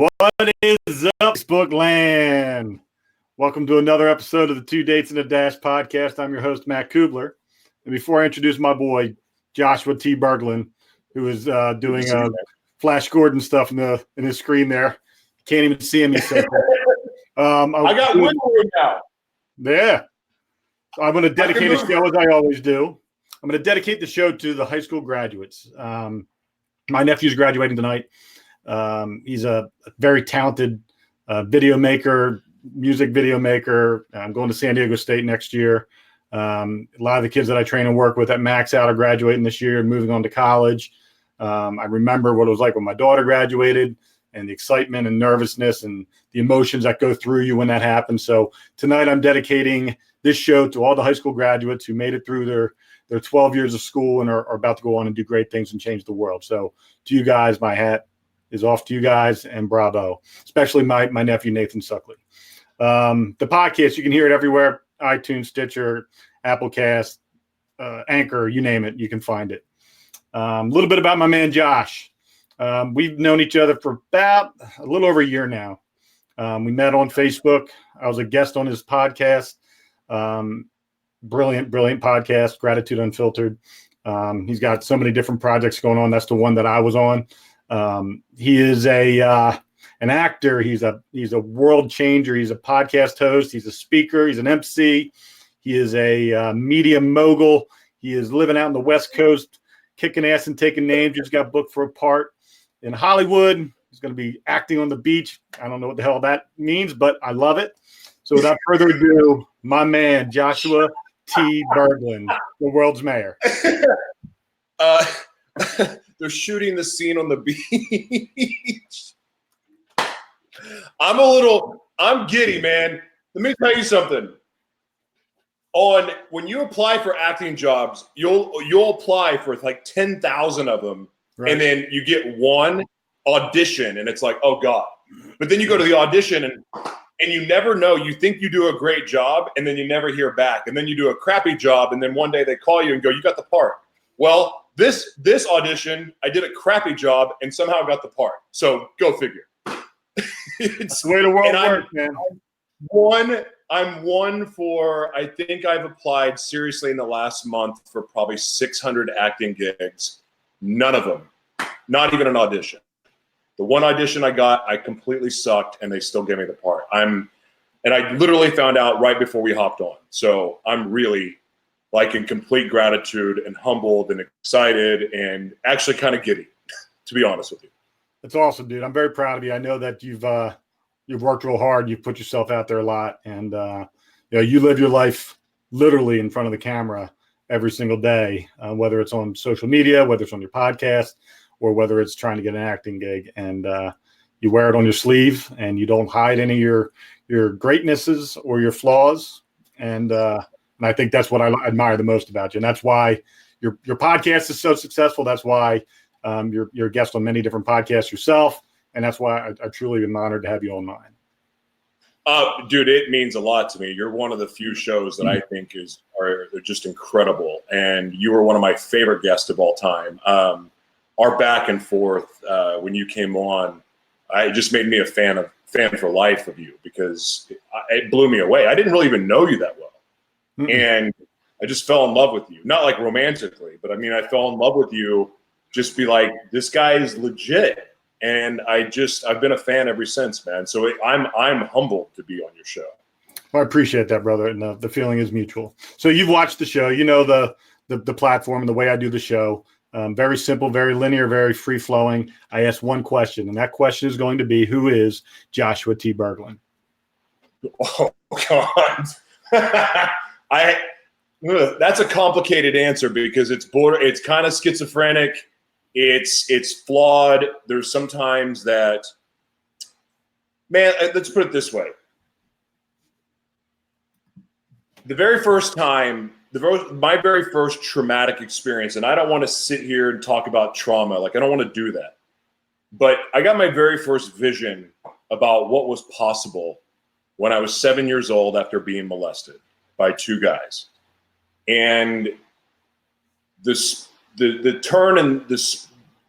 What is up, Facebook land? Welcome to another episode of the Two Dates and a Dash podcast. I'm your host, Matt Cubbler. And before I introduce my boy, Joshua T. Berglan, who is doing Flash Gordon stuff in his screen there. Can't even see him. I got wiggle room now. Yeah. So I'm going to dedicate the show as I always do. I'm going to dedicate the show to the high school graduates. My nephew's graduating tonight. He's a very talented video maker, music video maker. I'm going to San Diego State next year. A lot of the kids that I train and work with at Max Out are graduating this year and moving on to college. I remember what it was like when my daughter graduated and the excitement and nervousness and the emotions that go through you when that happens. So tonight I'm dedicating this show to all the high school graduates who made it through their 12 years of school and are about to go on and do great things and change the world. So to you guys, my hat is off to you guys, and bravo, especially my nephew, Nathan Suckley. The podcast, you can hear it everywhere, iTunes, Stitcher, Applecast, Anchor, you name it, you can find it. A little bit about my man, Josh. We've known each other for about a little over a year now. We met on Facebook. I was a guest on his podcast. Brilliant podcast, Gratitude Unfiltered. He's got so many different projects going on. That's the one that I was on. He is an actor. He's a world changer. He's a podcast host. He's a speaker. He's an MC. He is a media mogul. He is living out in the West Coast, kicking ass and taking names. Just got booked for a part in Hollywood. He's going to be acting on the beach. I don't know what the hell that means, but I love it. So without further ado, my man, Joshua T. Berglan, the world's mayor. They're shooting the scene on the beach. I'm giddy, man. Let me tell you something. When you apply for acting jobs, you'll apply for like 10,000 of them, right. And then you get one audition, and it's like, oh God. But then you go to the audition, and you never know. You think you do a great job, and then you never hear back. And then you do a crappy job, and then one day they call you and go, you got the part. Well, this audition, I did a crappy job and somehow got the part. So go figure. It's the way the world works, man. I'm one for, I think I've applied seriously in the last month for probably 600 acting gigs. None of them, not even an audition. The one audition I got, I completely sucked, and they still gave me the part. And I literally found out right before we hopped on. So I'm really like in complete gratitude and humbled and excited and actually kind of giddy, to be honest with you. That's awesome, dude. I'm very proud of you. I know that you've worked real hard. You've put yourself out there a lot, and you live your life literally in front of the camera every single day, whether it's on social media, whether it's on your podcast, or whether it's trying to get an acting gig. And you wear it on your sleeve, and you don't hide any of your greatnesses or your flaws. And I think that's what I admire the most about you. And that's why your podcast is so successful. That's why you're a guest on many different podcasts yourself. And that's why I truly am honored to have you on mine. Dude, it means a lot to me. You're one of the few shows that I think are just incredible. And you were one of my favorite guests of all time. Our back and forth when you came on, it just made me a fan for life of you, because it blew me away. I didn't really even know you that well. Mm-mm. And I just fell in love with you. Not like romantically, but I mean, I fell in love with you. Just be like, this guy is legit. And I've been a fan ever since, man. So I'm humbled to be on your show. Well, I appreciate that, brother. And the feeling is mutual. So you've watched the show, you know, the platform and the way I do the show. Very simple, very linear, very free flowing. I ask one question, and that question is going to be, who is Joshua T. Berglan? Oh God. That's a complicated answer, because it's kind of schizophrenic. It's flawed. There's sometimes that, man, let's put it this way. The very first time, my very first traumatic experience, and I don't want to sit here and talk about trauma. Like, I don't want to do that. But I got my very first vision about what was possible when I was 7 years old after being molested by two guys. And the turn and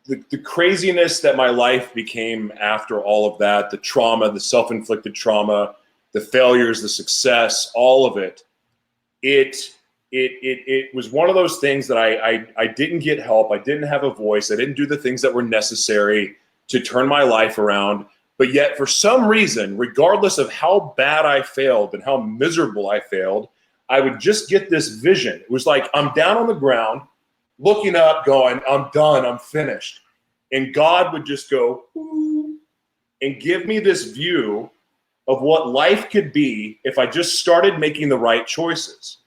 the craziness that my life became after all of that, the trauma, the self-inflicted trauma, the failures, the success, all of it, it was one of those things that I didn't get help. I didn't have a voice. I didn't do the things that were necessary to turn my life around. But yet, for some reason, regardless of how bad I failed and how miserable I failed, I would just get this vision. It was like I'm down on the ground, looking up, going, I'm done, I'm finished. And God would just go, ooh, and give me this view of what life could be if I just started making the right choices.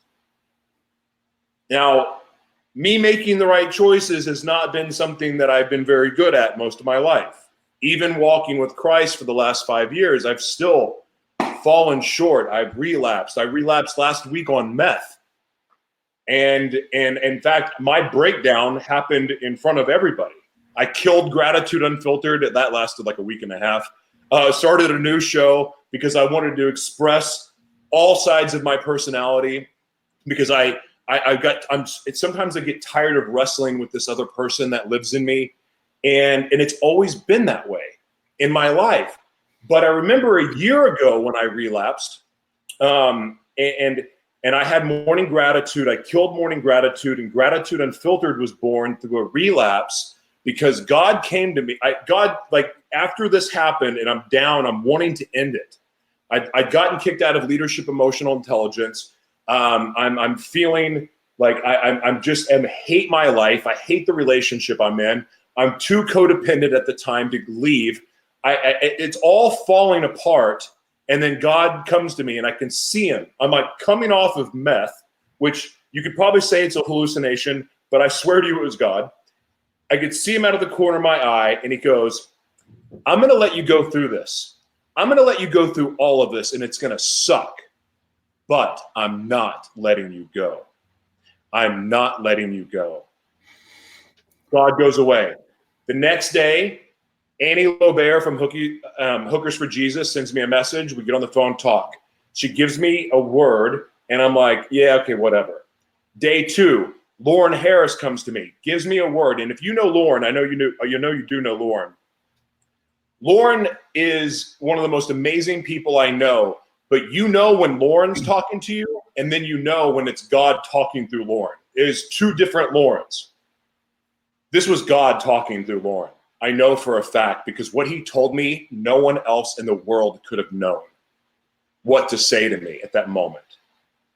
Now, me making the right choices has not been something that I've been very good at most of my life. Even walking with Christ for the last 5 years, I've still fallen short. I've relapsed. I relapsed last week on meth. And in fact, my breakdown happened in front of everybody. I killed Gratitude Unfiltered. That lasted like a week and a half. Started a new show because I wanted to express all sides of my personality, because sometimes I get tired of wrestling with this other person that lives in me. And it's always been that way in my life. But I remember a year ago when I relapsed, and I had Morning Gratitude. I killed Morning Gratitude, and Gratitude Unfiltered was born through a relapse because God came to me. God, like, after this happened and I'm down, I'm wanting to end it. I'd gotten kicked out of Leadership Emotional Intelligence. I'm feeling like I hate my life. I hate the relationship I'm in. I'm too codependent at the time to leave. It's all falling apart. And then God comes to me and I can see him. I'm like coming off of meth, which you could probably say it's a hallucination, but I swear to you it was God. I could see him out of the corner of my eye, and he goes, I'm going to let you go through this. I'm going to let you go through all of this, and it's going to suck. But I'm not letting you go. I'm not letting you go. God goes away. The next day, Annie Lobert from Hookers for Jesus sends me a message. We get on the phone, talk. She gives me a word, and I'm like, yeah, okay, whatever. Day 2, Lauren Harris comes to me, gives me a word. And if you know Lauren, I know you do know Lauren. Lauren is one of the most amazing people I know, but you know when Lauren's talking to you, and then you know when it's God talking through Lauren. It is 2 different Laurens. This was God talking through Lauren. I know for a fact, because what he told me, no one else in the world could have known what to say to me at that moment.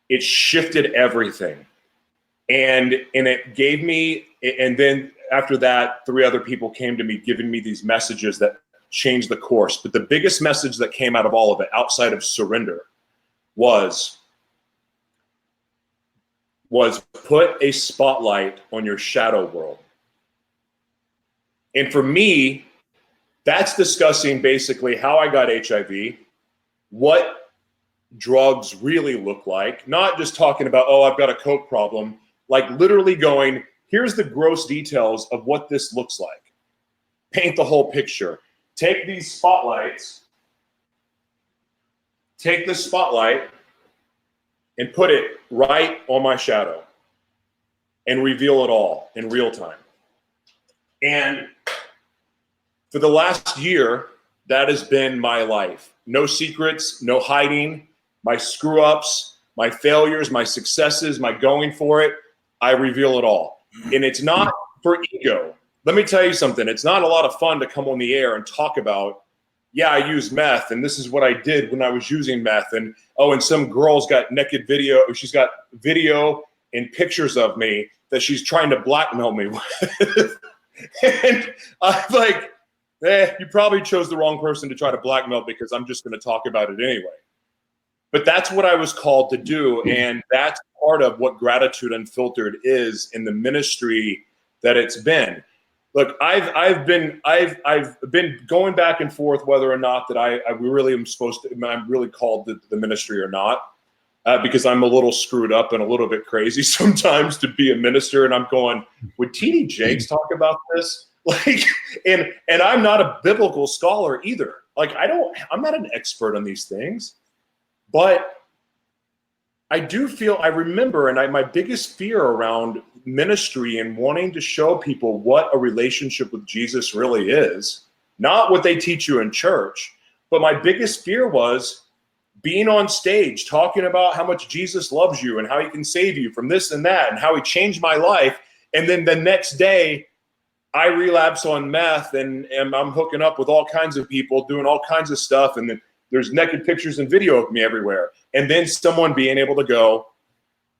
It shifted everything. And it gave me, and then after that, 3 other people came to me giving me these messages that changed the course. But the biggest message that came out of all of it, outside of surrender, was put a spotlight on your shadow world. And for me, that's discussing basically how I got HIV, what drugs really look like, not just talking about, oh, I've got a coke problem, like literally going, here's the gross details of what this looks like. Paint the whole picture. Take these spotlights, take this spotlight and put it right on my shadow and reveal it all in real time. And for the last year, that has been my life. No secrets, no hiding, my screw ups, my failures, my successes, my going for it. I reveal it all. And it's not for ego. Let me tell you something. It's not a lot of fun to come on the air and talk about, yeah, I use meth, and this is what I did when I was using meth. And, oh, and some girl's got naked video. She's got video and pictures of me that she's trying to blackmail me with. And I'm like, you probably chose the wrong person to try to blackmail, because I'm just going to talk about it anyway. But that's what I was called to do. And that's part of what Gratitude Unfiltered is in the ministry that it's been. Look, I've been going back and forth whether or not that I really am I'm really called to the ministry or not, because I'm a little screwed up and a little bit crazy sometimes to be a minister. And I'm going, would T.D. Jakes talk about this? Like, and I'm not a biblical scholar either. Like, I'm not an expert on these things, but I do feel, I remember, and my biggest fear around ministry and wanting to show people what a relationship with Jesus really is, not what they teach you in church, but my biggest fear was being on stage talking about how much Jesus loves you and how he can save you from this and that and how he changed my life. And then the next day I relapse on meth and I'm hooking up with all kinds of people doing all kinds of stuff. And then there's naked pictures and video of me everywhere. And then someone being able to go,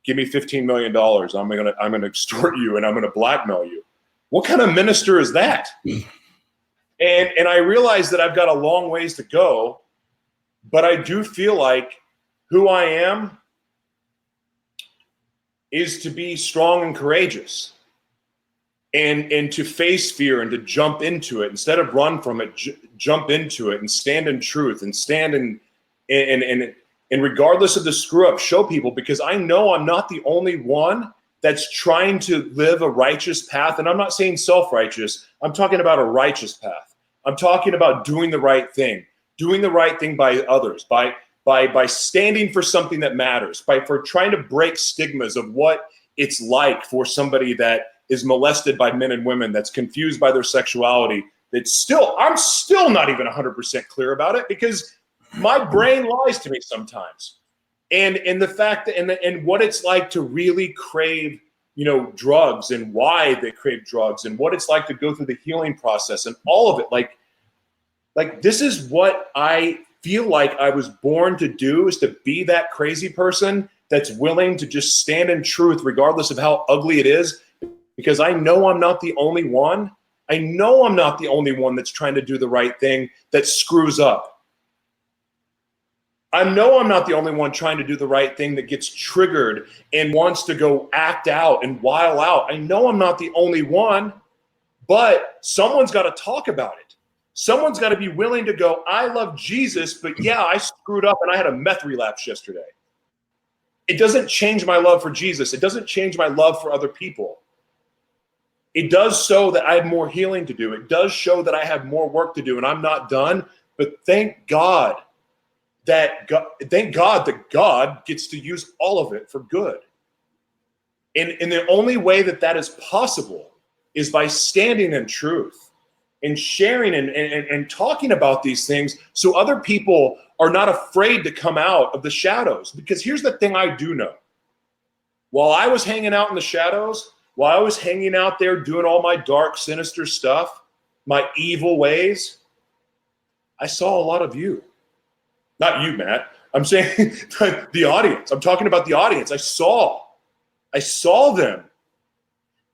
give me $15 million. I'm going to extort you and I'm going to blackmail you. What kind of minister is that? And I realize that I've got a long ways to go, but I do feel like who I am is to be strong and courageous and to face fear and to jump into it instead of run from it, jump into it and stand in truth and stand in regardless of the screw up, show people, because I know I'm not the only one that's trying to live a righteous path. And I'm not saying self-righteous. I'm talking about a righteous path. I'm talking about doing the right thing by others, by standing for something that matters, for trying to break stigmas of what it's like for somebody that is molested by men and women, that's confused by their sexuality. I'm still not even 100% clear about it because my brain lies to me sometimes. And the fact that, and what it's like to really crave, drugs and why they crave drugs and what it's like to go through the healing process and all of it. Like this is what I feel like I was born to do, is to be that crazy person that's willing to just stand in truth regardless of how ugly it is, because I know I'm not the only one. I know I'm not the only one that's trying to do the right thing that screws up. I know I'm not the only one trying to do the right thing that gets triggered and wants to go act out and wild out. I know I'm not the only one, but someone's got to talk about it. Someone's got to be willing to go, I love Jesus, but yeah, I screwed up and I had a meth relapse yesterday. It doesn't change my love for Jesus. It doesn't change my love for other people. It does show that I have more healing to do. It does show that I have more work to do and I'm not done, but thank God that God gets to use all of it for good. And the only way that is possible is by standing in truth and sharing and talking about these things so other people are not afraid to come out of the shadows. Because here's the thing I do know. While I was hanging out in the shadows, while I was hanging out there doing all my dark, sinister stuff, my evil ways, I saw a lot of you. Not you, Matt. I'm saying the audience. I'm talking about the audience. I saw them.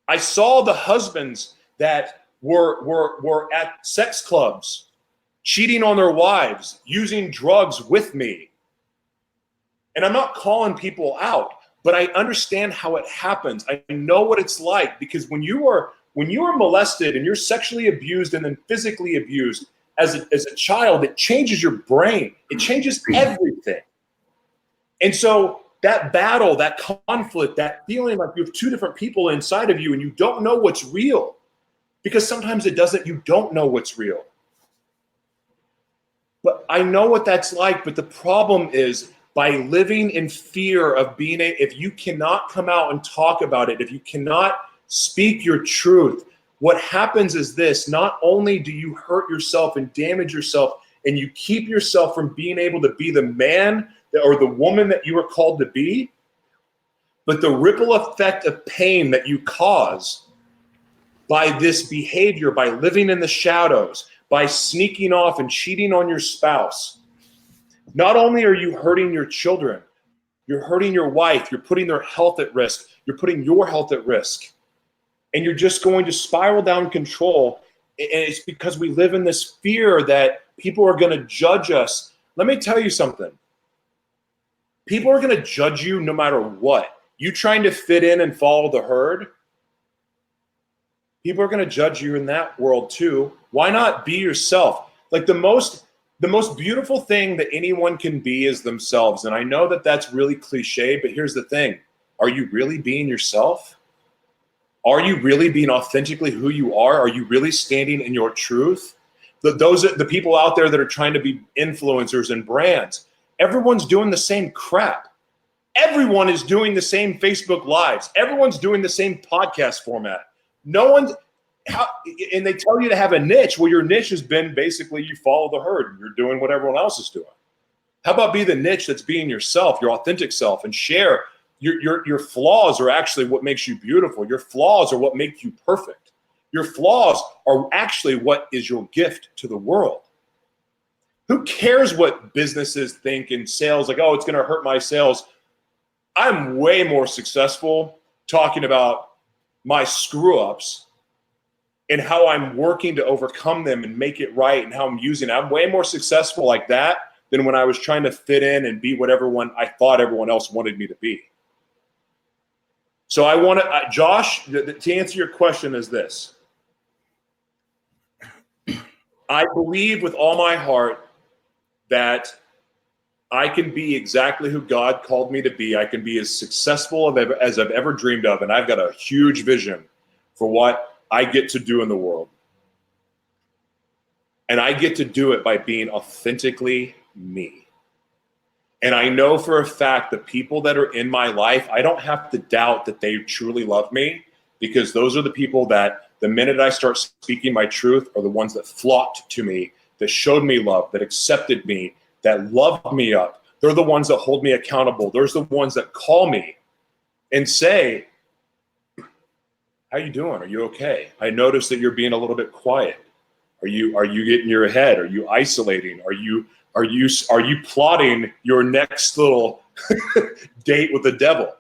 I saw the husbands that were at sex clubs, cheating on their wives, using drugs with me. And I'm not calling people out, but I understand how it happens. I know what it's like, because when you are molested and you're sexually abused and then physically abused as a child, it changes your brain. It changes everything. And so that battle, that conflict, that feeling like you have two different people inside of you and you don't know what's real, because sometimes you don't know what's real. But I know what that's like. But the problem is, by living in fear of if you cannot come out and talk about it, if you cannot speak your truth, what happens is this: not only do you hurt yourself and damage yourself, and you keep yourself from being able to be the man or the woman that you are called to be, but the ripple effect of pain that you cause by this behavior, by living in the shadows, by sneaking off and cheating on your spouse. Not only are you hurting your children, you're hurting your wife, you're putting their health at risk, you're putting your health at risk, and you're just going to spiral down control. And it's because we live in this fear that people are going to judge us. Let me tell you something. People are going to judge you no matter what. You trying to fit in and follow the herd, people are going to judge you in that world too. Why not be yourself? Like the most beautiful thing that anyone can be is themselves. And I know that that's really cliche, but here's the thing. Are you really being yourself? Are you really being authentically who you are? Are you really standing in your truth? The people out there that are trying to be influencers and brands, everyone's doing the same crap. Everyone is doing the same Facebook Lives. Everyone's doing the same podcast format. No one's and they tell you to have a niche. Well, your niche has been basically you follow the herd. You're doing what everyone else is doing. How about be the niche that's being yourself, your authentic self, and share your flaws are actually what makes you beautiful. Your flaws are what make you perfect. Your flaws are actually what is your gift to the world. Who cares what businesses think in sales? Like, oh, it's going to hurt my sales. I'm way more successful talking about my screw-ups and how I'm working to overcome them and make it right and how I'm using it. I'm way more successful like that than when I was trying to fit in and be what I thought everyone else wanted me to be. So I want to, Josh, to answer your question is this. I believe with all my heart that I can be exactly who God called me to be. I can be as successful as I've ever dreamed of. And I've got a huge vision for what I get to do in the world. And I get to do it by being authentically me. And I know for a fact the people that are in my life, I don't have to doubt that they truly love me, because those are the people that the minute I start speaking my truth are the ones that flocked to me, that showed me love, that accepted me, that loved me up. They're the ones that hold me accountable. They're the ones that call me and say, how you doing? Are you okay? I noticed that you're being a little bit quiet. Are you getting your head? Are you isolating? Are you plotting your next little date with the devil?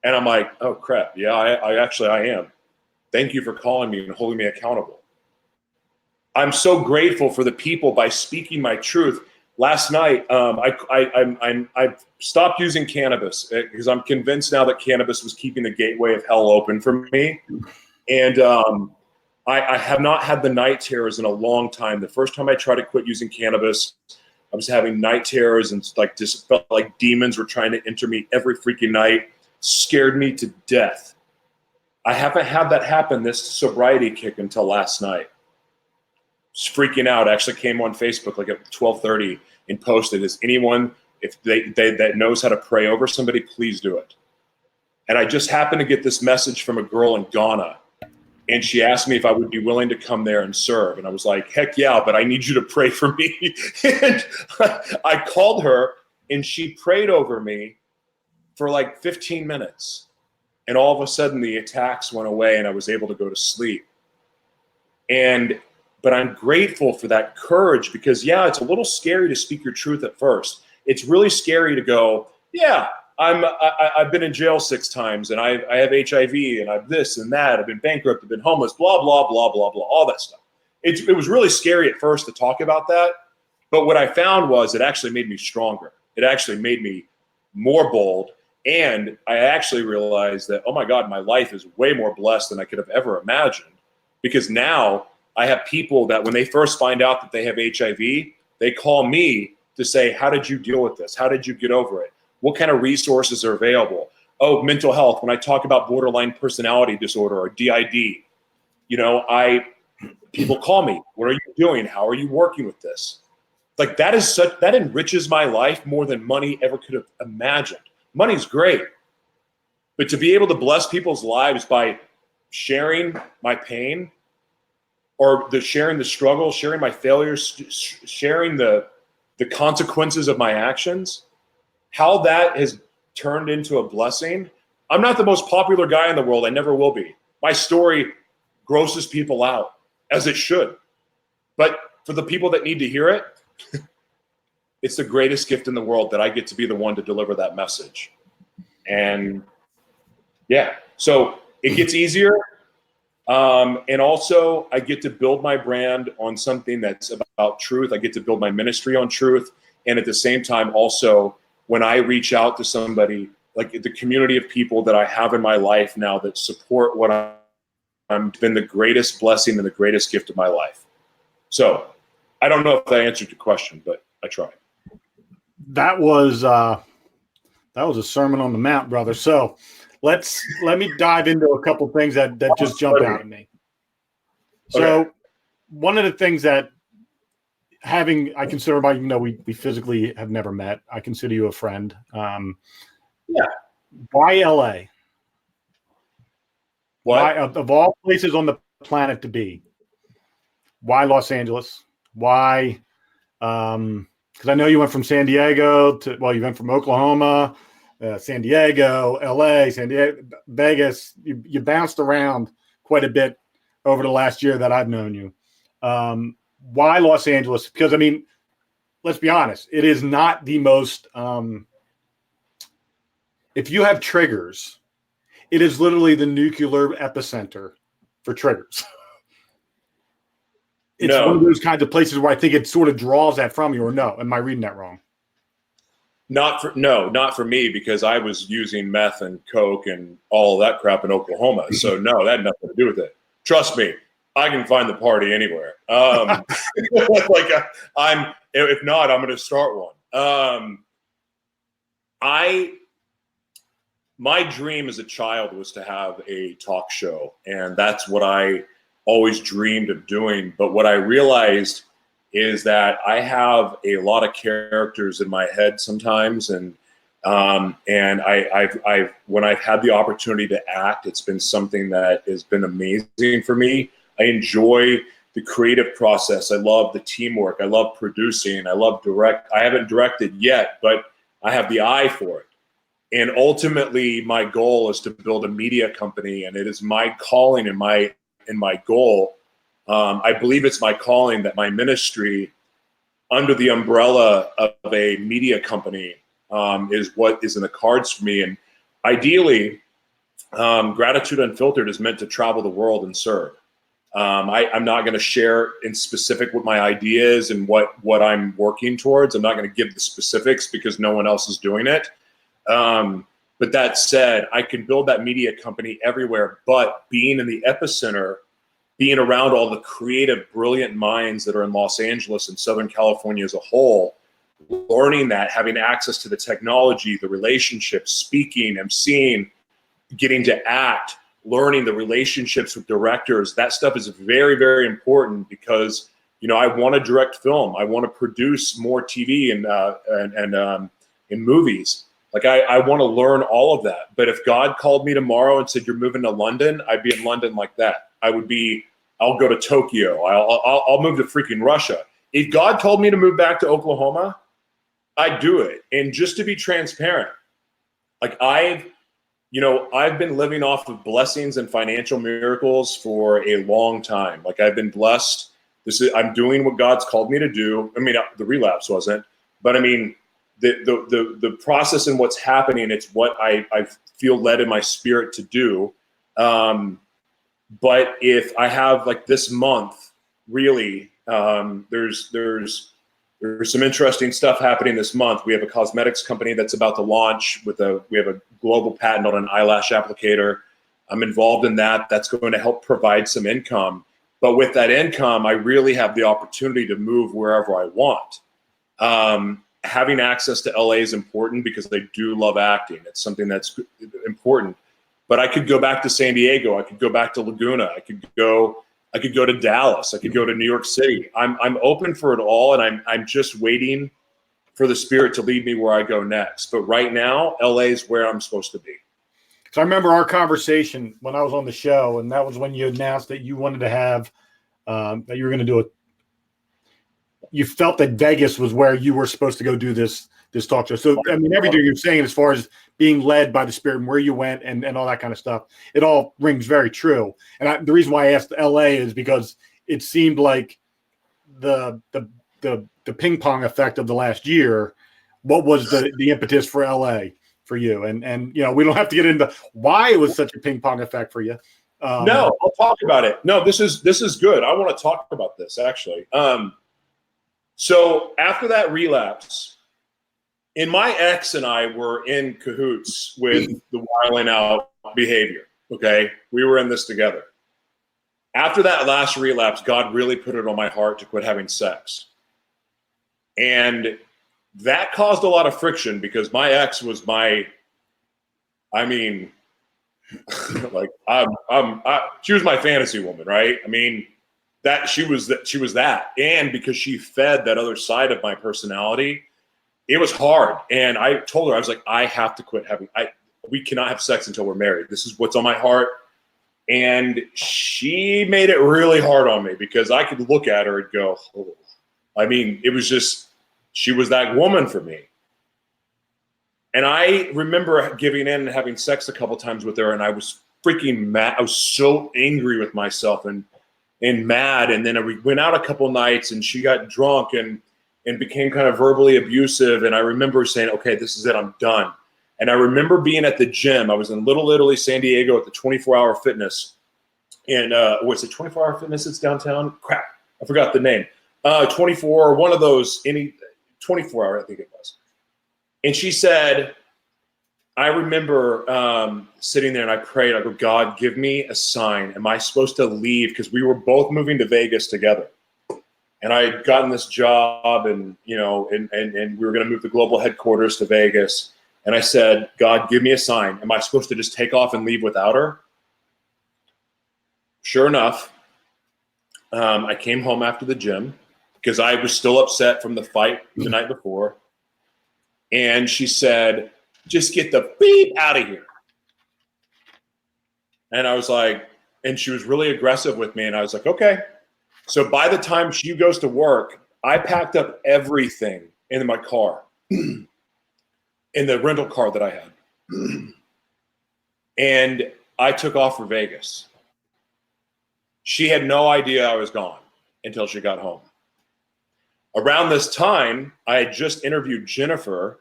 And I'm like, oh crap. Yeah, I am. Thank you for calling me and holding me accountable. I'm so grateful for the people by speaking my truth. Last night, I stopped using cannabis because I'm convinced now that cannabis was keeping the gateway of hell open for me. And I have not had the night terrors in a long time. The first time I tried to quit using cannabis, I was having night terrors and just felt like demons were trying to enter me every freaking night. Scared me to death. I haven't had that happen, this sobriety kick, until last night. Just freaking out. I actually came on Facebook like at 12:30 and posted, is anyone, if they that knows how to pray over somebody, please do it. And I just happened to get this message from a girl in Ghana, and she asked me if I would be willing to come there and serve. And I was like, heck yeah, but I need you to pray for me. And I called her, and she prayed over me for like 15 minutes. And all of a sudden the attacks went away and I was able to go to sleep. But I'm grateful for that courage, because yeah, it's a little scary to speak your truth at first. It's really scary to go, yeah, I've been in jail 6 times and I have HIV and I've this and that. I've been bankrupt, I've been homeless, blah, blah, blah, blah, blah, all that stuff. It was really scary at first to talk about that. But what I found was it actually made me stronger. It actually made me more bold. And I actually realized that, oh my God, my life is way more blessed than I could have ever imagined. Because now I have people that when they first find out that they have HIV, they call me to say, how did you deal with this? How did you get over it? What kind of resources are available? Oh, mental health. When I talk about borderline personality disorder or DID, people call me. What are you doing? How are you working with this? Like that enriches my life more than money ever could have imagined. Money's great, but to be able to bless people's lives by sharing my pain, or sharing the struggle, sharing my failures, sharing the consequences of my actions, how that has turned into a blessing. I'm not the most popular guy in the world. I never will be. My story grosses people out, as it should. But for the people that need to hear it, it's the greatest gift in the world that I get to be the one to deliver that message. And yeah, so it gets easier. And also I get to build my brand on something that's about truth. I get to build my ministry on truth. And at the same time, also when I reach out to somebody, like the community of people that I have in my life now that support what I'm been the greatest blessing and the greatest gift of my life. So I don't know if that answered your question, but I tried. That was a Sermon on the Mount, brother. So let me dive into a couple things that just jump out at me. So Okay. One of the things that I consider, even though we physically have never met, I consider you a friend. Yeah. Why LA? What? Why, of all places on the planet to be, why Los Angeles? Why? Because I know you went from San Diego to, well, you went from Oklahoma, San Diego, LA, San Diego, Vegas. You bounced around quite a bit over the last year that I've known you. Why Los Angeles? Because, I mean, let's be honest, it is not the most, if you have triggers, it is literally the nuclear epicenter for triggers. It's one of those kinds of places where I think it sort of draws that from you, or no? Am I reading that wrong? Not for me, because I was using meth and coke and all that crap in Oklahoma. So no, that had nothing to do with it. Trust me, I can find the party anywhere. If not, I'm going to start one. My dream as a child was to have a talk show, and that's what I always dreamed of doing. But what I realized is that I have a lot of characters in my head sometimes, and I've when I've had the opportunity to act, it's been something that has been amazing for me. I enjoy the creative process. I love the teamwork. I love producing. I love I haven't directed yet, but I have the eye for it. And ultimately, my goal is to build a media company, and it is my calling and my goal. I believe it's my calling that my ministry, under the umbrella of a media company, is what is in the cards for me. And ideally, Gratitude Unfiltered is meant to travel the world and serve. I'm not going to share in specific what my idea is and what I'm working towards. I'm not going to give the specifics because no one else is doing it. But that said, I can build that media company everywhere, but being in the epicenter, being around all the creative, brilliant minds that are in Los Angeles and Southern California as a whole, learning that, having access to the technology, the relationships, speaking, emceeing, getting to act, learning the relationships with directors, that stuff is very, very important because, I want to direct film. I want to produce more TV and movies. Like I want to learn all of that. But if God called me tomorrow and said, you're moving to London, I'd be in London like that. I'll go to Tokyo. I'll move to freaking Russia. If God told me to move back to Oklahoma, I'd do it. And just to be transparent, like I've been living off of blessings and financial miracles for a long time. Like I've been blessed. I'm doing what God's called me to do. I mean, the relapse wasn't, but I mean, the process and what's happening, it's what I feel led in my spirit to do. But if I have like this month, really, there's some interesting stuff happening this month. We have a cosmetics company that's about to launch we have a global patent on an eyelash applicator. I'm involved in that. That's going to help provide some income. But with that income, I really have the opportunity to move wherever I want. Having access to LA is important because I do love acting. It's something that's important. But I could go back to San Diego. I could go back to Laguna. I could go to Dallas. I could go to New York City. I'm open for it all, and I'm just waiting for the Spirit to lead me where I go next. But right now, LA is where I'm supposed to be. So I remember our conversation when I was on the show, and that was when you announced that you wanted to have that you were going to do it. You felt that Vegas was where you were supposed to go do this talk show. So, I mean, everything you're saying as far as being led by the Spirit and where you went and all that kind of stuff, it all rings very true. And the reason why I asked LA is because it seemed like the ping pong effect of the last year. What was the impetus for LA for you? And we don't have to get into why it was such a ping pong effect for you. No, I'll talk about it. No, this is good. I want to talk about this actually. So after that relapse, and my ex and I were in cahoots with the wilding out behavior. Okay, we were in this together. After that last relapse, God really put it on my heart to quit having sex, and that caused a lot of friction because my ex was she was my fantasy woman, right? I mean, she was that, and because she fed that other side of my personality, it was hard. And I told her, I was like, I have to quit we cannot have sex until we're married. This is what's on my heart. And she made it really hard on me because I could look at her and go, oh. I mean, it was just, she was that woman for me. And I remember giving in and having sex a couple times with her, and I was freaking mad. I was so angry with myself and mad. And then we went out a couple nights, and she got drunk and became kind of verbally abusive. And I remember saying, okay, this is it, I'm done. And I remember being at the gym. I was in Little Italy, San Diego at the 24-Hour Fitness. And what's it, 24-Hour Fitness? It's downtown? Crap, I forgot the name. 24, one of those, 24-hour, I think it was. And she said, I remember sitting there and I prayed, I go, God, give me a sign. Am I supposed to leave? Because we were both moving to Vegas together. And I had gotten this job and, you know, and we were going to move the global headquarters to Vegas. And I said, God, give me a sign. Am I supposed to just take off and leave without her? Sure enough, I came home after the gym because I was still upset from the fight the night before. And she said, just get the beep out of here. And I was like, and she was really aggressive with me. And I was like, okay. So by the time she goes to work, I packed up everything in my car, in the rental car that I had. And I took off for Vegas. She had no idea I was gone until she got home. Around this time, I had just interviewed Jennifer,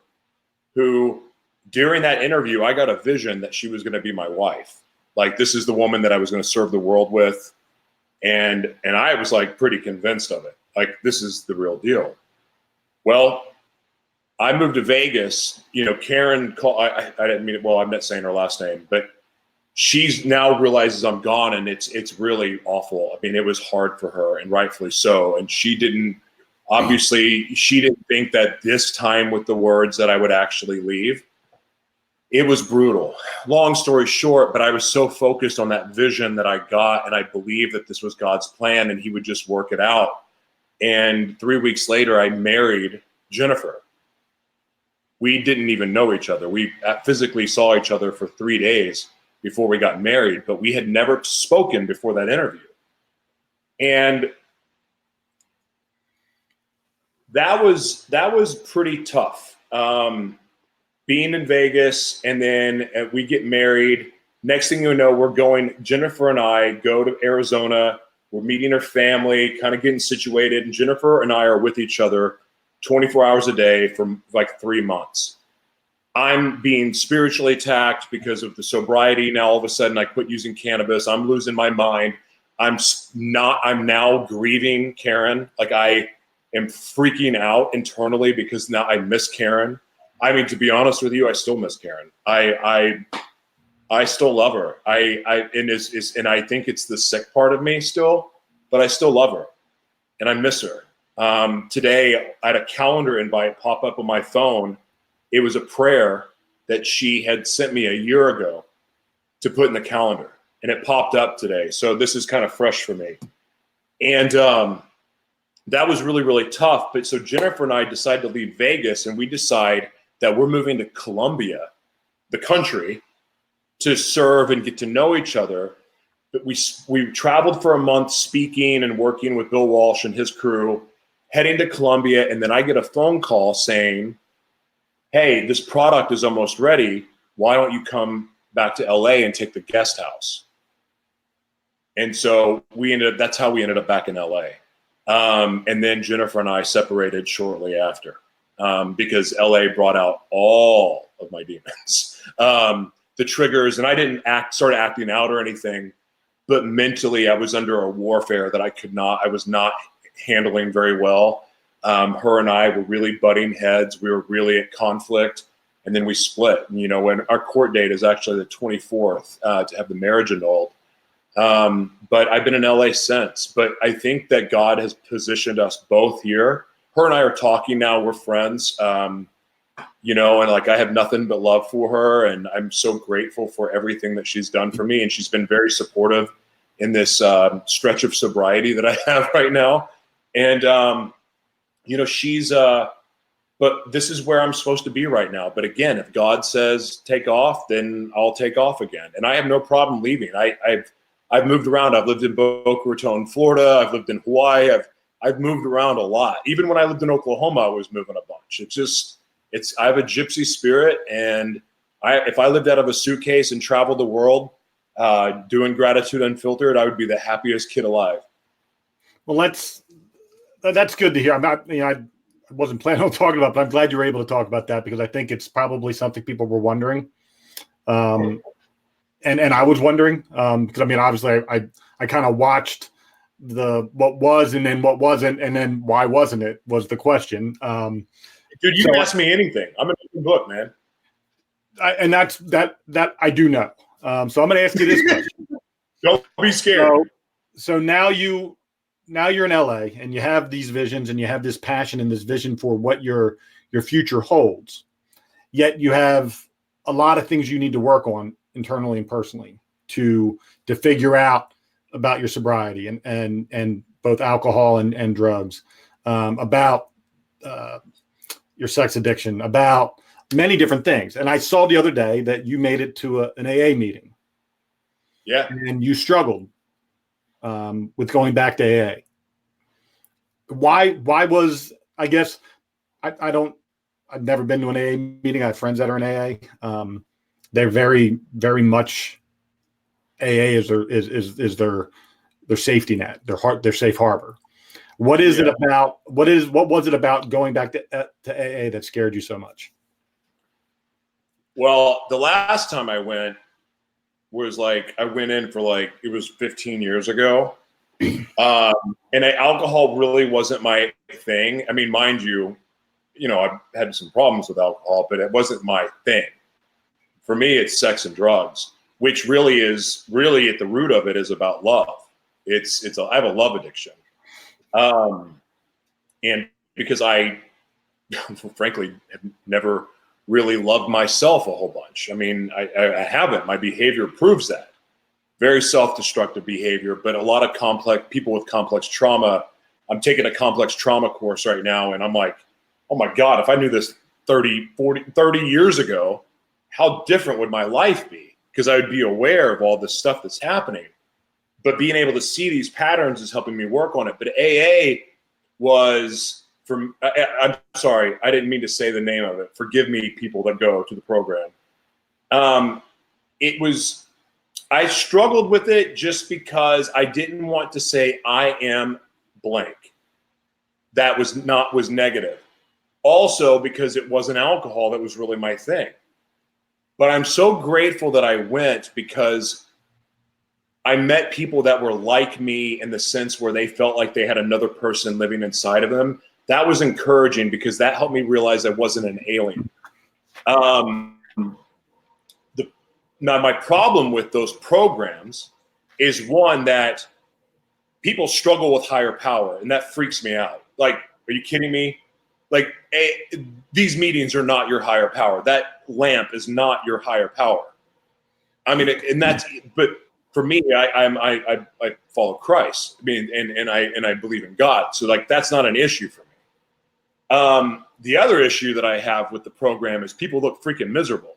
who during that interview, I got a vision that she was going to be my wife. Like, this is the woman that I was going to serve the world with. And I was like pretty convinced of it. Like, this is the real deal. Well, I moved to Vegas. You know, Karen called, I didn't mean it. Well, I'm not saying her last name, but she's now realizes I'm gone, and it's really awful. I mean, it was hard for her, and rightfully so. And she didn't think that this time with the words that I would actually leave. It was brutal. Long story short, but I was so focused on that vision that I got, and I believed that this was God's plan and he would just work it out. And 3 weeks later, I married Jennifer. We didn't even know each other. We physically saw each other for 3 days before we got married, but we had never spoken before that interview. And that was pretty tough. Being in Vegas, and then we get married. Next thing you know, Jennifer and I go to Arizona. We're meeting her family, kind of getting situated. And Jennifer and I are with each other 24 hours a day for like 3 months. I'm being spiritually attacked because of the sobriety. Now, all of a sudden, I quit using cannabis. I'm losing my mind. I'm now grieving Karen. Like, I am freaking out internally because now I miss Karen. I mean, to be honest with you, I still miss Karen. I still love her. And I think it's the sick part of me still, but I still love her, and I miss her. Today, I had a calendar invite pop up on my phone. It was a prayer that she had sent me a year ago to put in the calendar, and it popped up today. So this is kind of fresh for me, and that was really, really tough. But so Jennifer and I decided to leave Vegas, and we decide that we're moving to Colombia, the country, to serve and get to know each other. But we traveled for a month speaking and working with Bill Walsh and his crew, heading to Colombia. And then I get a phone call saying, hey, this product is almost ready. Why don't you come back to LA and take the guest house? And so that's how we ended up back in LA. And then Jennifer and I separated shortly after. Because LA brought out all of my demons, the triggers, and I didn't start acting out or anything, but mentally I was under a warfare that I was not handling very well. Her and I were really butting heads. We were really at conflict, and then we split. And, you know, when our court date is actually the 24th to have the marriage annulled. But I've been in LA since, but I think that God has positioned us both here. Her and I are talking now. We're friends, you know, and like I have nothing but love for her, and I'm so grateful for everything that she's done for me. And she's been very supportive in this stretch of sobriety that I have right now. And you know, she's. But but this is where I'm supposed to be right now. But again, if God says take off, then I'll take off again. And I have no problem leaving. I've moved around. I've lived in Boca Raton, Florida. I've lived in Hawaii. I've moved around a lot. Even when I lived in Oklahoma, I was moving a bunch. I have a gypsy spirit, and if I lived out of a suitcase and traveled the world doing Gratitude Unfiltered, I would be the happiest kid alive. Well, that's good to hear. I wasn't planning on talking about, but I'm glad you were able to talk about that, because I think it's probably something people were wondering. And I was wondering, because obviously I kind of watched what was and then what wasn't, and then why wasn't it was the question. Dude, you can ask me anything. I'm an open book, man. And that I do know. So I'm going to ask you this question. Don't be scared. So now you're in LA, and you have these visions, and you have this passion and this vision for what your future holds. Yet you have a lot of things you need to work on internally and personally to figure out about your sobriety and both alcohol and drugs, about your sex addiction, about many different things. And I saw the other day that you made it to an AA meeting. Yeah. And you struggled with going back to AA. Why was, I guess, I've never been to an AA meeting. I have friends that are in AA. They're very, very much, AA is their safety net, their safe harbor. What was it about going back to AA that scared you so much? Well, the last time I went was I went in for it was 15 years ago. And alcohol really wasn't my thing. I mean, mind you, I've had some problems with alcohol, but it wasn't my thing. For me, it's sex and drugs, which really at the root of it is about love. I have a love addiction. And because I frankly have never really loved myself a whole bunch. I mean, I haven't. My behavior proves that. Very self-destructive behavior, but a lot of people with complex trauma. I'm taking a complex trauma course right now, and I'm like, oh my God, if I knew this 30 years ago, how different would my life be? Because I would be aware of all this stuff that's happening. But being able to see these patterns is helping me work on it. But AA was I'm sorry, I didn't mean to say the name of it. Forgive me, people that go to the program. I struggled with it just because I didn't want to say I am blank. That was negative. Also because it wasn't alcohol that was really my thing. But I'm so grateful that I went, because I met people that were like me in the sense where they felt like they had another person living inside of them. That was encouraging, because that helped me realize I wasn't an alien. Now, my problem with those programs is, one, that people struggle with higher power, and that freaks me out. Are you kidding me? These meetings are not your higher power. That lamp is not your higher power. I mean, but for me, I follow Christ. I mean, and I believe in God. So that's not an issue for me. The other issue that I have with the program is people look freaking miserable.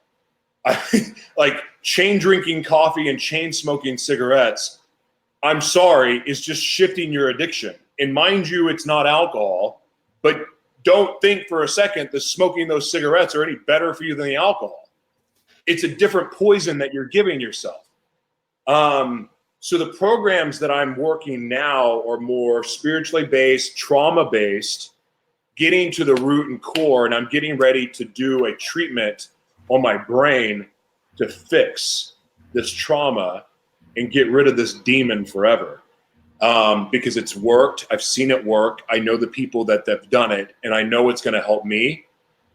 Chain drinking coffee and chain smoking cigarettes, I'm sorry, is just shifting your addiction. And mind you, it's not alcohol, but don't think for a second that smoking those cigarettes are any better for you than the alcohol. It's a different poison that you're giving yourself. So the programs that I'm working now are more spiritually based, trauma based, getting to the root and core, and I'm getting ready to do a treatment on my brain to fix this trauma and get rid of this demon forever. Because it's worked. I've seen it work. I know the people that have done it, and I know it's going to help me.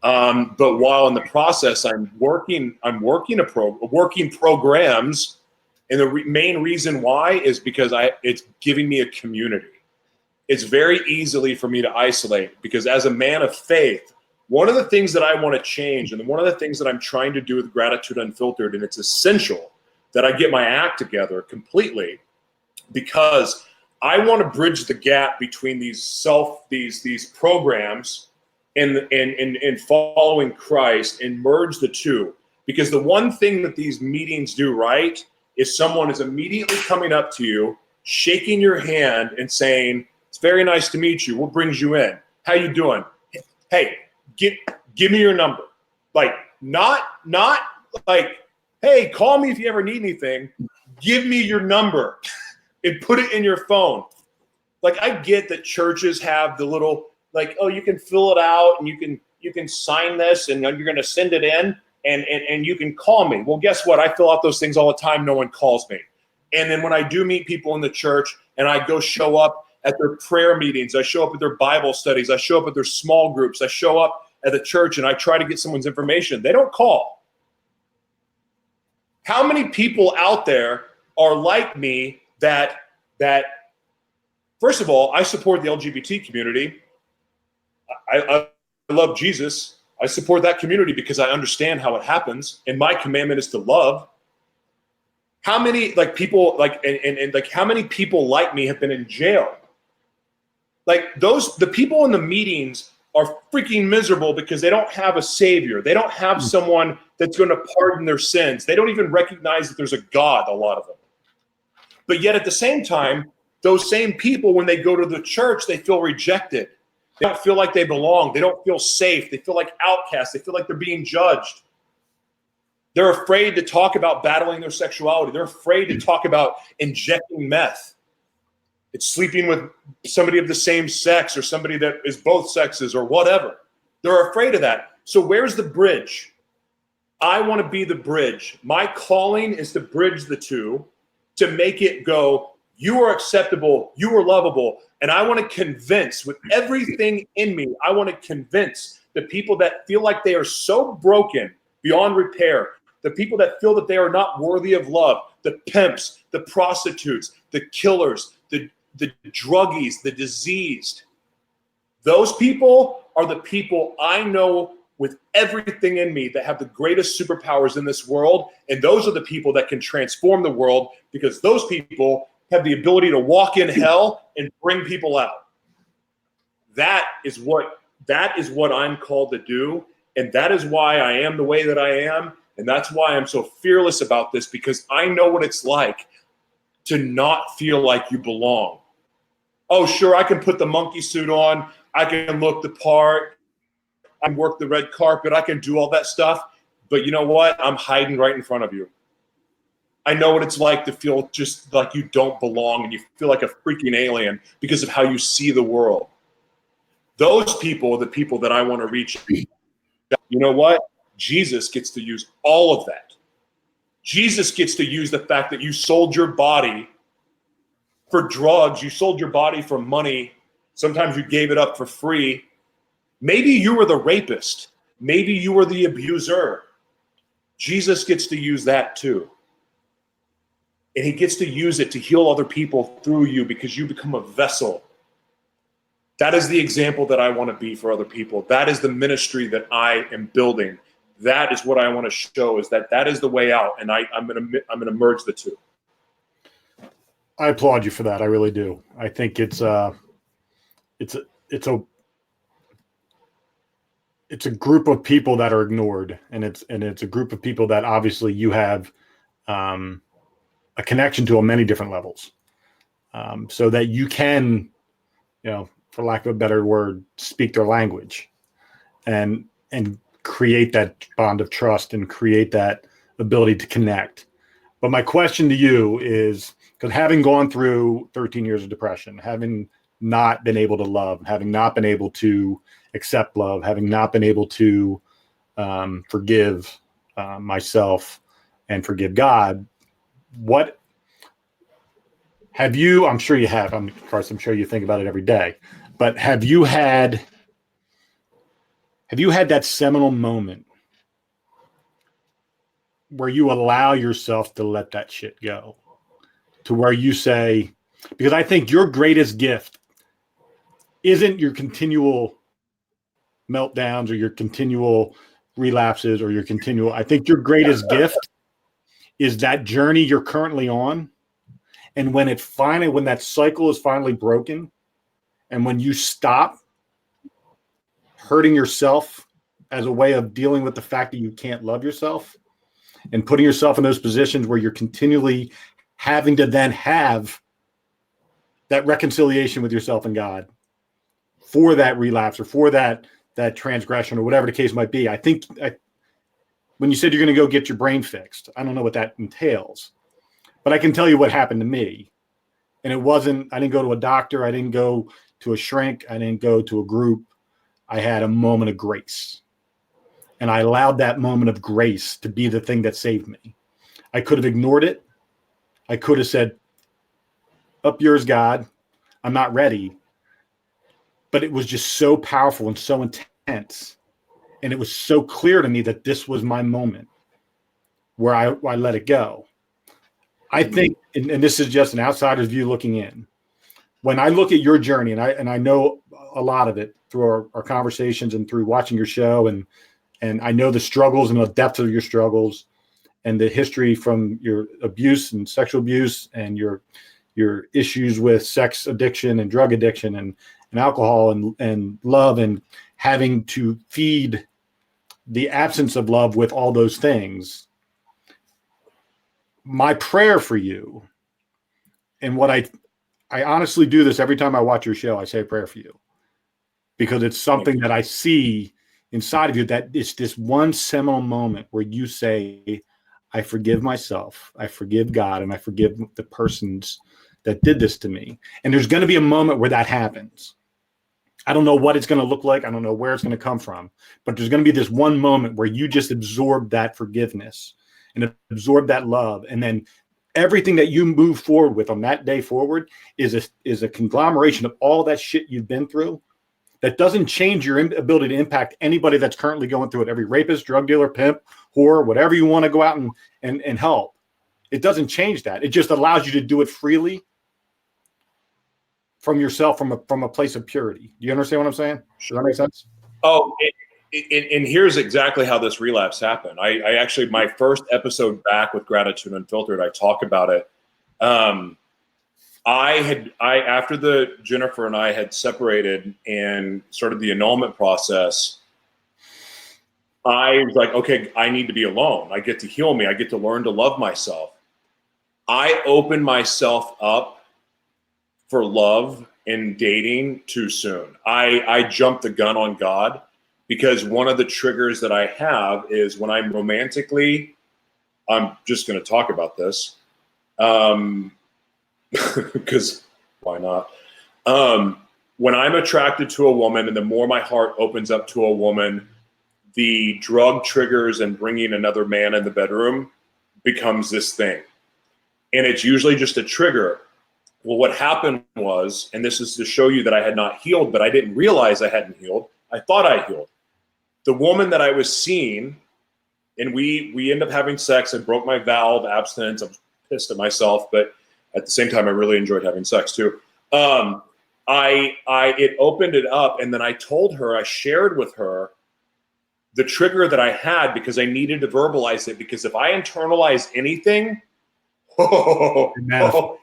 But while in the process, I'm working programs, and the main reason why is because it's giving me a community. It's very easily for me to isolate, because as a man of faith, one of the things that I want to change, and one of the things that I'm trying to do with Gratitude Unfiltered, and it's essential that I get my act together completely, because I want to bridge the gap between these programs and following Christ and merge the two. Because the one thing that these meetings do right is someone is immediately coming up to you, shaking your hand and saying, "It's very nice to meet you. What brings you in? How you doing? Hey, give me your number." Like, not like, "Hey, call me if you ever need anything." Give me your number and put it in your phone. Like, I get that churches have the little, like, "Oh, you can fill it out and you can sign this and you're going to send it in and you can call me." Well, guess what? I fill out those things all the time. No one calls me. And then when I do meet people in the church and I go show up at their prayer meetings, I show up at their Bible studies, I show up at their small groups, I show up at the church and I try to get someone's information, they don't call. How many people out there are like me that first of all, I support the LGBT community. I love Jesus. I support that community because I understand how it happens, and my commandment is to love. How many people how many people like me have been in jail? Like, the people in the meetings are freaking miserable because they don't have a savior. They don't have someone that's going to pardon their sins. They don't even recognize that there's a God, a lot of them. But yet at the same time, those same people, when they go to the church, they feel rejected. They don't feel like they belong. They don't feel safe. They feel like outcasts. They feel like they're being judged. They're afraid to talk about battling their sexuality. They're afraid to talk about injecting meth. It's sleeping with somebody of the same sex or somebody that is both sexes or whatever. They're afraid of that. So where's the bridge? I want to be the bridge. My calling is to bridge the two, to make it go, you are acceptable, you are lovable. And I want to convince with everything in me, I want to convince the people that feel like they are so broken beyond repair, the people that feel that they are not worthy of love, the pimps, the prostitutes, the killers, the druggies, the diseased. Those people are the people I know with everything in me that have the greatest superpowers in this world. And those are the people that can transform the world, because those people have the ability to walk in hell and bring people out. That is what I'm called to do. And that is why I am the way that I am. And that's why I'm so fearless about this, because I know what it's like to not feel like you belong. Oh, sure, I can put the monkey suit on. I can look the part. I can work the red carpet. I can do all that stuff. But you know what? I'm hiding right in front of you. I know what it's like to feel just like you don't belong and you feel like a freaking alien because of how you see the world. Those people are the people that I want to reach. You know what? Jesus gets to use all of that. Jesus gets to use the fact that you sold your body for drugs. You sold your body for money. Sometimes you gave it up for free. Maybe you were the rapist. Maybe you were the abuser. Jesus gets to use that too. And he gets to use it to heal other people through you, because you become a vessel. That is the example that I want to be for other people. That is the ministry that I am building. That is what I want to show, is that is the way out. And I'm going to merge the two. I applaud you for that. I really do. I think it's a group of people that are ignored, and it's a group of people that obviously you have a connection to on many different levels, so that you can, for lack of a better word, speak their language, and create that bond of trust and create that ability to connect. But my question to you is, because having gone through 13 years of depression, having not been able to love, having not been able to accept love, having not been able to forgive myself and forgive God, what have you, I'm sure you have, of course, I'm sure you think about it every day, but have you had that seminal moment where you allow yourself to let that shit go, to where you say, because I think your greatest gift isn't your continual meltdowns or your continual relapses or your continual, I think your greatest gift is that journey you're currently on. And when that cycle is finally broken, and when you stop hurting yourself as a way of dealing with the fact that you can't love yourself, and putting yourself in those positions where you're continually having to then have that reconciliation with yourself and God for that relapse or for that transgression or whatever the case might be. I think when you said you're going to go get your brain fixed, I don't know what that entails, but I can tell you what happened to me. And I didn't go to a doctor. I didn't go to a shrink. I didn't go to a group. I had a moment of grace. And I allowed that moment of grace to be the thing that saved me. I could have ignored it. I could have said, up yours, God. I'm not ready. But it was just so powerful and so intense. And it was so clear to me that this was my moment where I let it go. I think, and this is just an outsider's view looking in, when I look at your journey, and I know a lot of it through our conversations and through watching your show, and I know the struggles and the depth of your struggles and the history from your abuse and sexual abuse and your issues with sex addiction and drug addiction and alcohol and love and having to feed the absence of love with all those things. My prayer for you, and what I honestly do this every time I watch your show, I say a prayer for you, because it's something that I see inside of you, that it's this one seminal moment where you say, I forgive myself, I forgive God, and I forgive the persons that did this to me. And there's going to be a moment where that happens. I don't know what it's going to look like. I don't know where it's going to come from, but there's going to be this one moment where you just absorb that forgiveness and absorb that love. And then everything that you move forward with on that day forward is a conglomeration of all that shit you've been through that doesn't change your ability to impact anybody that's currently going through it. Every rapist, drug dealer, pimp, whore, whatever you want to go out and help. It doesn't change that. It just allows you to do it freely from yourself, from a place of purity. Do you understand what I'm saying? Does that make sense? Oh, and here's exactly how this relapse happened. I actually, my first episode back with Gratitude Unfiltered, I talk about it. After Jennifer and I had separated and started the annulment process, I was like, okay, I need to be alone. I get to heal me. I get to learn to love myself. I opened myself up for love and dating too soon. I jumped the gun on God, because one of the triggers that I have is when I'm romantically, I'm just going to talk about this, because why not? When I'm attracted to a woman, and the more my heart opens up to a woman, the drug triggers and bringing another man in the bedroom becomes this thing. And it's usually just a trigger. Well, what happened was, and this is to show you that I had not healed, but I didn't realize I hadn't healed. I thought I healed. The woman that I was seeing, and we ended up having sex and broke my vow of abstinence. I'm pissed at myself, but at the same time, I really enjoyed having sex too. It opened it up, and then I told her, I shared with her the trigger that I had, because I needed to verbalize it, because if I internalize anything,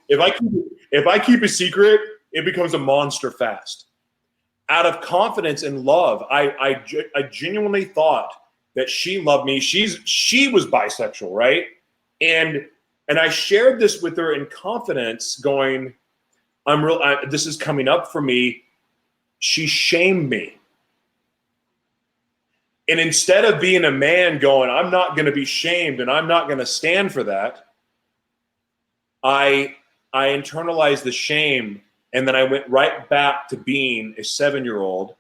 if I keep a secret, it becomes a monster fast. Out of confidence and love, I genuinely thought that she loved me. She was bisexual, right? And I shared this with her in confidence, going, this is coming up for me. She shamed me. And instead of being a man going, I'm not going to be shamed and I'm not going to stand for that, I internalized the shame, and then I went right back to being a 7-year-old,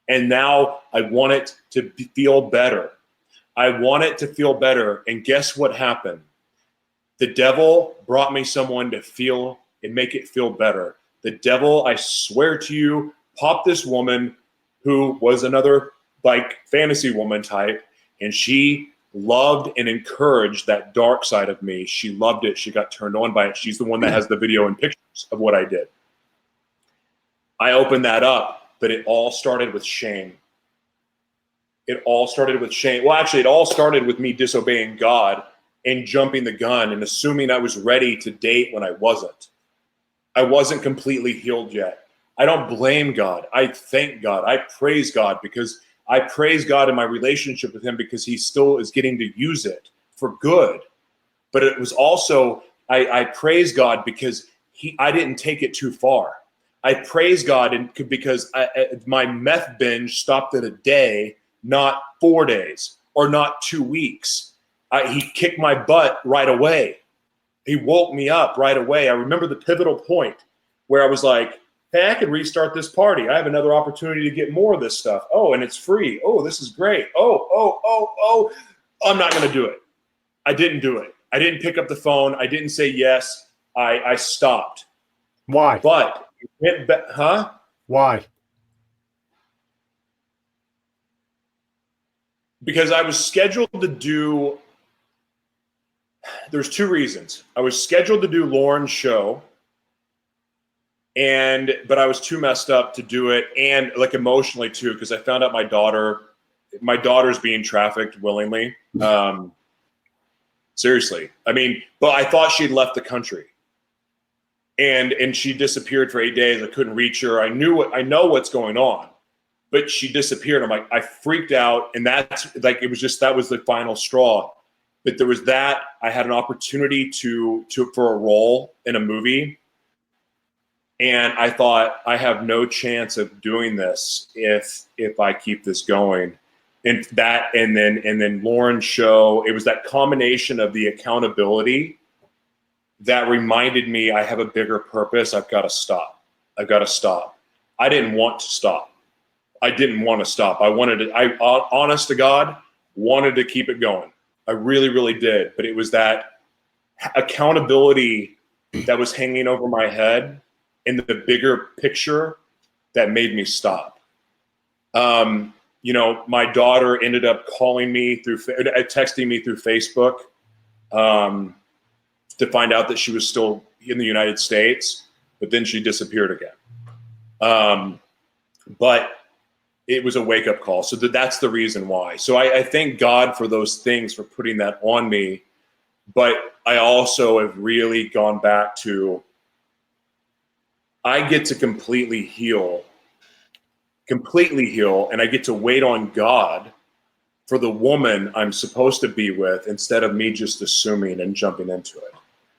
and now I want it to feel better. I want it to feel better, and guess what happened? The devil brought me someone to feel and make it feel better. The devil, I swear to you, popped this woman who was another like fantasy woman type, and she loved and encouraged that dark side of me. She loved it. She got turned on by it. She's the one that has the video and pictures of what I did. I opened that up, but it all started with shame. It all started with shame. Well, actually, it all started with me disobeying God and jumping the gun and assuming I was ready to date when I wasn't. I wasn't completely healed yet. I don't blame God. I thank God. I praise God, because I praise God in my relationship with him, because he still is getting to use it for good. But it was also, I praise God because I didn't take it too far. I praise God because my meth binge stopped at a day, not 4 days or not 2 weeks. He kicked my butt right away. He woke me up right away. I remember the pivotal point where I was like, hey, I could restart this party. I have another opportunity to get more of this stuff. Oh, and it's free. Oh, this is great. Oh, I'm not going to do it. I didn't do it. I didn't pick up the phone. I didn't say yes. I stopped. Why? But, Why? Because I was scheduled to do, there's 2 reasons. I was scheduled to do Lauren's show, but I was too messed up to do it, and like emotionally too, because I found out my daughter's being trafficked willingly. Seriously. I mean, but I thought she'd left the country. And she disappeared for 8 days. I couldn't reach her. I know what's going on, but she disappeared. I'm like, I freaked out, and that's like, that was the final straw. But there was that. I had an opportunity for a role in a movie, and I thought, I have no chance of doing this if I keep this going. And then Lauren's show, it was that combination of the accountability that reminded me I have a bigger purpose. I've got to stop. I didn't want to stop. I honest to God, wanted to keep it going. I really, really did. But it was that accountability that was hanging over my head in the bigger picture that made me stop. My daughter ended up calling me texting me through Facebook to find out that she was still in the United States, but then she disappeared again. But it was a wake-up call. So that's the reason why. So I thank God for those things, for putting that on me. But I also have really gone back to, I get to completely heal, and I get to wait on God for the woman I'm supposed to be with, instead of me just assuming and jumping into it.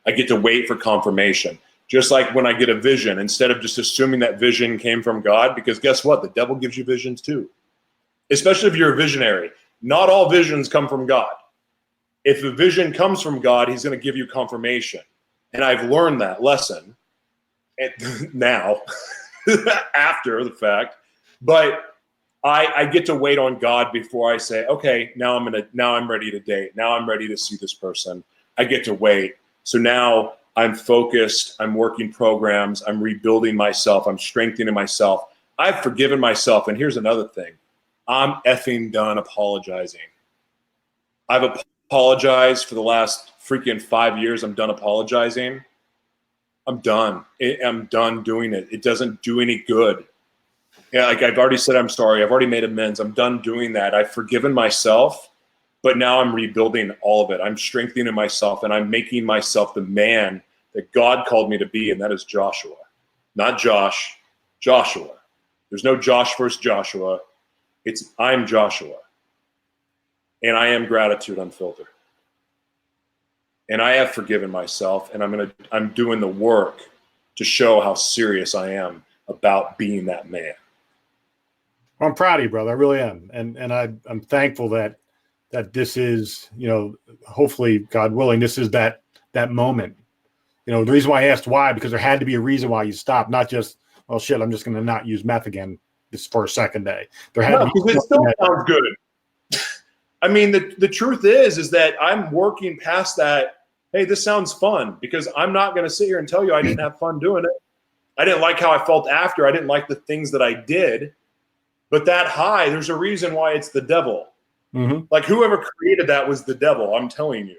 I get to wait for confirmation. Just like when I get a vision, instead of just assuming that vision came from God, because guess what? The devil gives you visions too. Especially if you're a visionary. Not all visions come from God. If a vision comes from God, he's going to give you confirmation. And I've learned that lesson now, after the fact. But I get to wait on God before I say, okay, now I'm ready to date. Now I'm ready to see this person. I get to wait. So now I'm focused. I'm working programs. I'm rebuilding myself. I'm strengthening myself. I've forgiven myself. And here's another thing. I'm effing done apologizing. I've apologized for the last freaking 5 years. I'm done apologizing. I'm done. I'm done doing it. It doesn't do any good. Yeah, like I've already said, I'm sorry. I've already made amends. I'm done doing that. I've forgiven myself, but now I'm rebuilding all of it. I'm strengthening myself, and I'm making myself the man that God called me to be, and that is Joshua. Not Josh, Joshua. There's no Josh versus Joshua. I'm Joshua. And I am gratitude unfiltered. And I have forgiven myself, and I'm doing the work to show how serious I am about being that man. Well, I'm proud of you, brother. I really am. And I'm thankful that this is, hopefully, God willing, this is that moment. The reason why I asked why, because there had to be a reason why you stopped, not just, well, shit, I'm just going to not use meth again this for a second day. There had to be because it still sounds good. I mean, the truth is that I'm working past that. Hey, this sounds fun, because I'm not going to sit here and tell you I didn't have fun doing it. I didn't like how I felt after. I didn't like the things that I did. But that high, there's a reason why it's the devil. Mm-hmm. Like whoever created that was the devil, I'm telling you.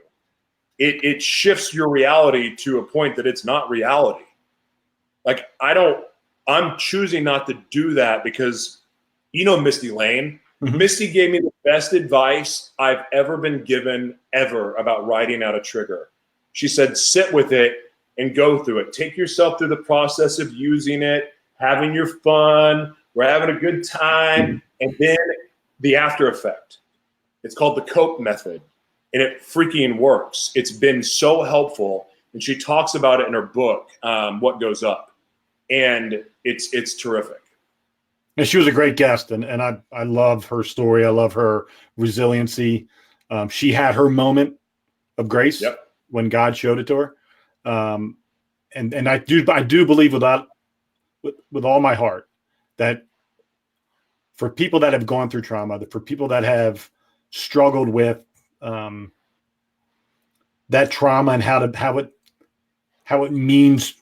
It shifts your reality to a point that it's not reality. Like I'm choosing not to do that because, Misty Lane. Mm-hmm. Misty gave me the best advice I've ever been given ever about writing out a trigger. She said, sit with it and go through it. Take yourself through the process of using it. having your fun, we're having a good time, and then the after effect. It's called the COPE method, and it freaking works. It's been so helpful, and she talks about it in her book, What Goes Up, and it's terrific. And she was a great guest, and I love her story. I love her resiliency. She had her moment of grace when God showed it to her, and I do believe with all my heart that for people that have gone through trauma, for people that have struggled with that trauma and how it means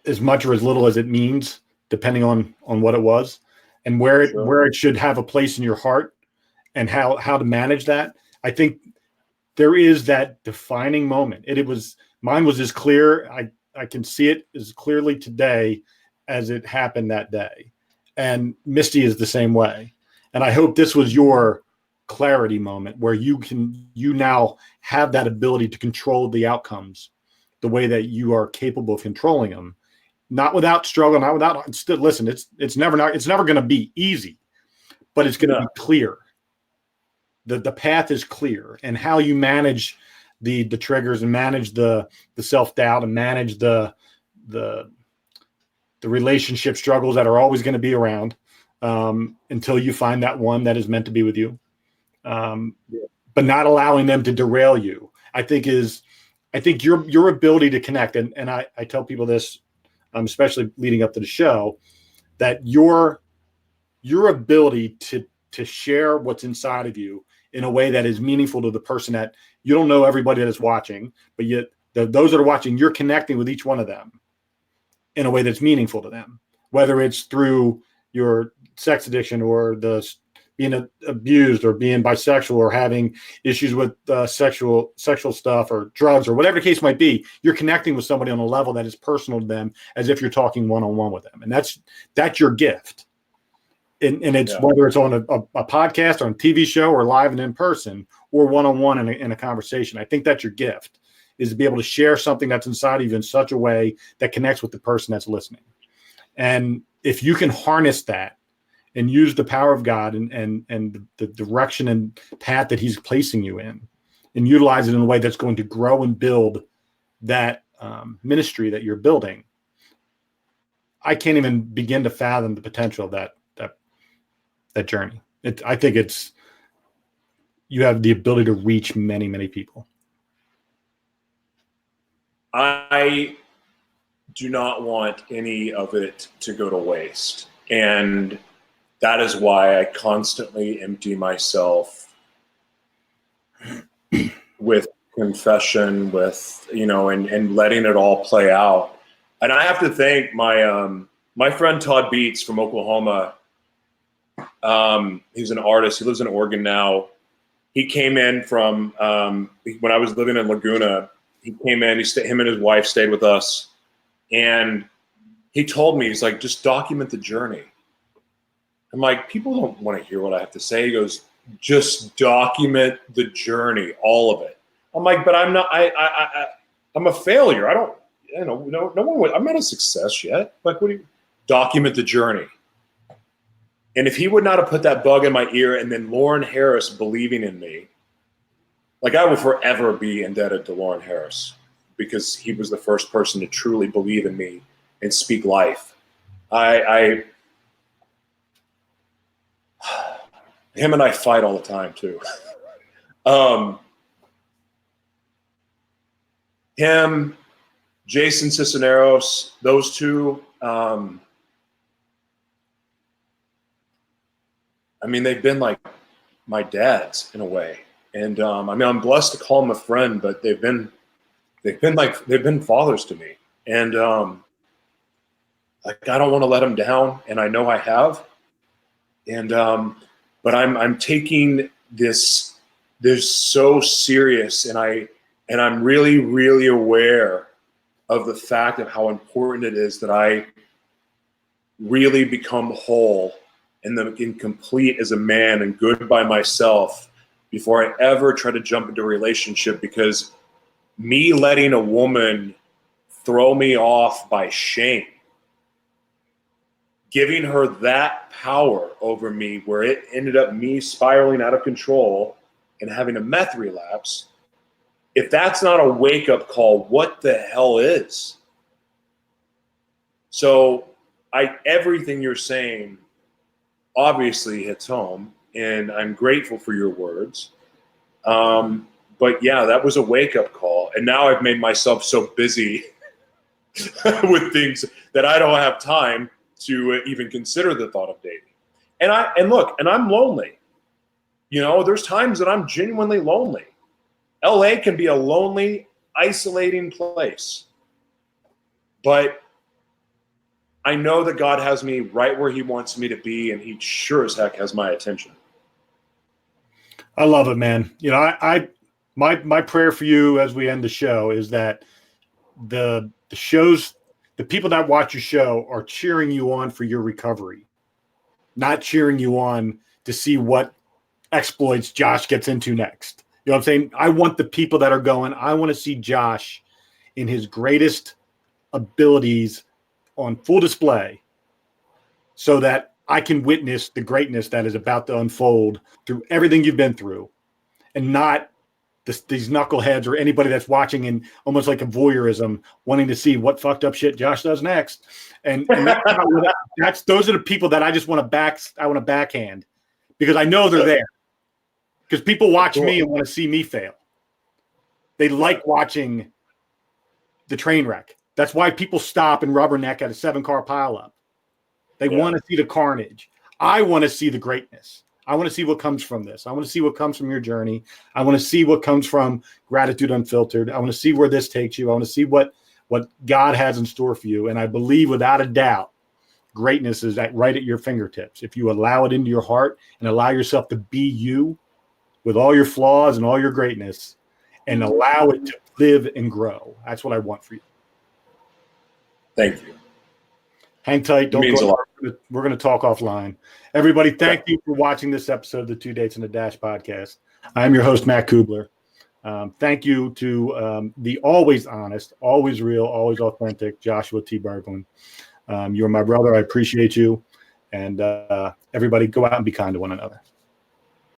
as much or as little as it means, depending on what it was, and where it should have a place in your heart, and how to manage that. I think there is that defining moment. Mine was as clear. I can see it as clearly today as it happened that day. And Misty is the same way. And I hope this was your clarity moment where you now have that ability to control the outcomes the way that you are capable of controlling them, not without struggle, not without still listen, it's never going to be easy, but it's going to be clear. The path is clear, and how you manage the triggers and manage the self-doubt and manage the relationship struggles that are always going to be around until you find that one that is meant to be with you. But not allowing them to derail you, I think your ability to connect. And I tell people this, especially leading up to the show, that your ability to share what's inside of you in a way that is meaningful to the person that you don't know everybody that is watching, but yet those that are watching, you're connecting with each one of them in a way that's meaningful to them, whether it's through your sex addiction or being abused or being bisexual or having issues with sexual stuff or drugs or whatever the case might be. You're connecting with somebody on a level that is personal to them, as if you're talking one-on-one with them. And that's your gift. And it's whether it's on a podcast or on a TV show or live and in person or one-on-one in a conversation. I think that's your gift, is to be able to share something that's inside of you in such a way that connects with the person that's listening. And if you can harness that and use the power of God and the direction and path that he's placing you in, and utilize it in a way that's going to grow and build that ministry that you're building, I can't even begin to fathom the potential of that journey. I think you have the ability to reach many, many people. I do not want any of it to go to waste. And that is why I constantly empty myself with confession, with, and letting it all play out. And I have to thank my friend Todd Beats from Oklahoma. He's an artist. He lives in Oregon now. He came in from when I was living in Laguna. He came in. Him and his wife stayed with us, and he told me, he's like, just document the journey. I'm like, people don't want to hear what I have to say. He goes, just document the journey, all of it. I'm like, but I'm not. I'm a failure. I don't. No one would. I'm not a success yet. Like, what do you document the journey? And if he would not have put that bug in my ear, and then Lauren Harris believing in me, like, I will forever be indebted to Lauren Harris, because he was the first person to truly believe in me and speak life. Him and I fight all the time too. Him, Jason Cisneros, those two. They've been like my dads in a way, and I'm blessed to call them a friend, but they've been fathers to me, and I don't want to let them down, and I know I have, and but I'm taking this so serious, and I'm really, really aware of the fact of how important it is that I really become whole and complete as a man and good by myself before I ever try to jump into a relationship, because me letting a woman throw me off by shame giving her that power over me where it ended up me spiraling out of control and having a meth relapse, if that's not a wake-up call, what the hell is? So everything you're saying obviously hits home, and I'm grateful for your words. But yeah, that was a wake-up call. And now I've made myself so busy with things that I don't have time to even consider the thought of dating. And I'm lonely. You know, there's times that I'm genuinely lonely. LA can be a lonely, isolating place. But I know that God has me right where he wants me to be, and he sure as heck has my attention. I love it, man. You know, my prayer for you as we end the show is that the people that watch your show are cheering you on for your recovery, not cheering you on to see what exploits Josh gets into next. You know what I'm saying? I want the people that are going, I want to see Josh in his greatest abilities on full display so that I can witness the greatness that is about to unfold through everything you've been through, and not these knuckleheads or anybody that's watching in almost like a voyeurism, wanting to see what fucked up shit Josh does next. And those are the people that I just want to backhand, because I know they're there. Because people watch me and want to see me fail. They like watching the train wreck. That's why people stop and rubberneck at a 7-car pileup. They want to see the carnage. I want to see the greatness. I want to see what comes from this. I want to see what comes from your journey. I want to see what comes from Gratitude Unfiltered. I want to see where this takes you. I want to see what God has in store for you. And I believe without a doubt, greatness is right at your fingertips. If you allow it into your heart and allow yourself to be you with all your flaws and all your greatness, and allow it to live and grow. That's what I want for you. Thank you. Hang tight. Don't go. We're going to talk offline. Everybody, thank you for watching this episode of the 2 Dates and a Dash podcast. I'm your host, Matt Cubbler. Thank you to the always honest, always real, always authentic Joshua T. Berglan. You're my brother. I appreciate you. And everybody, go out and be kind to one another.